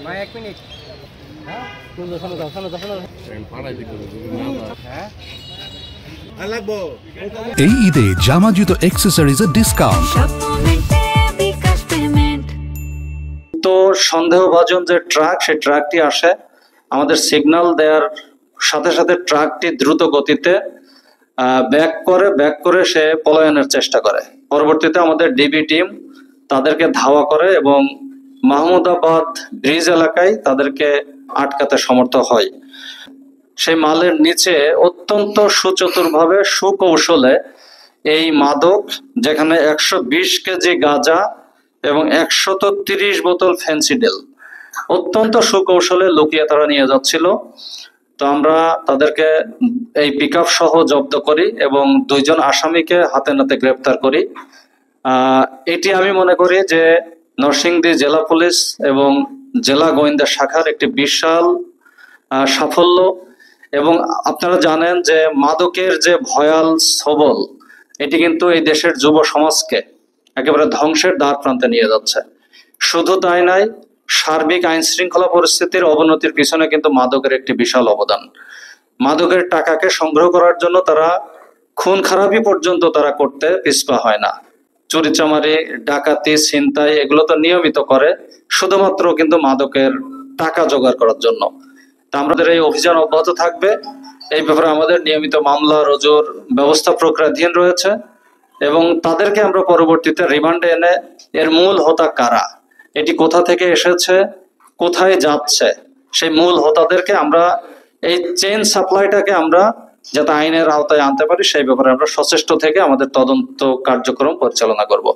ভাই 1 মিনিট। হ্যাঁ হ্যাঁ এই ঈদে জামা জুতো অ্যাক্সেসরিজের ডিসকাউন্ট। তো সন্দেহভাজন যে ট্রাক, সেই ট্রাকটি আসে, আমাদের সিগন্যাল দেওয়ার সাথে সাথে ট্রাকটি দ্রুত গতিতে ব্যাক করে সে পলায়নের চেষ্টা করে। পরবর্তীতে আমাদের ডিবি টিম তাদেরকে ধাওয়া করে এবং মাহমুদাবাদ ব্রিজ এলাকায় তাদেরকে আটকাতে সমর্থ হয়। সেই মালের নিচে অত্যন্ত সুচতুরভাবে সুকৌশলে এই মাদক, যেখানে 120 কেজি গাঁজা এবং 130 বোতল ফেন্সিডিল অত্যন্ত সুকৌশলে লুকিয়ে তারা নিয়ে যাচ্ছিল। তো আমরা তাদেরকে এই পিকআপ সহ জব্দ করি এবং 2 জন আসামিকে হাতে নাতে গ্রেপ্তার করি। এটি আমি মনে করি যে নরসিংদী জেলা পুলিশ এবং জেলা গোয়েন্দা শাখার একটি বিশাল সাফল্য। এবং আপনারা জানেন যে মাদকের যে ভয়াল ছবল, এটি কিন্তু এই দেশের যুব সমাজকে একেবারে ধ্বংসের দ্বার প্রান্তে নিয়ে যাচ্ছে। শুধু তাই নয়, সার্বিক আইন শৃঙ্খলা পরিস্থিতির অবনতির পিছনে কিন্তু মাদকের একটি বিশাল অবদান। মাদকের টাকাকে সংগ্রহ করার জন্য তারা খুন খারাপি পর্যন্ত তারা করতে পিছপা হয় না। চুরিচামারি, ডাকাতি, ছিনতাই এগুলো তো নিয়মিত করে, শুধুমাত্র কিন্তু মাদকের টাকা জোগাড় করার জন্য। তা আমাদের এই অভিযান অব্যাহত থাকবে। এই ব্যাপারে আমাদের নিয়মিত মামলা রুজুর ব্যবস্থা প্রক্রিয়াধীন রয়েছে এবং তাদেরকে আমরা পরবর্তীতে রিমান্ডে এনে এর মূল হোতা কারা, এটি কোথা থেকে এসেছে, কোথায় যাচ্ছে, সেই মূল হোতাদেরকে আমরা এই চেইন সাপ্লাইটাকে আমরা যাতে আইনের আওতায় আনতে পারি সেই ব্যাপারে আমরা সচেষ্ট থেকে আমাদের তদন্ত কার্যক্রম পরিচালনা করব।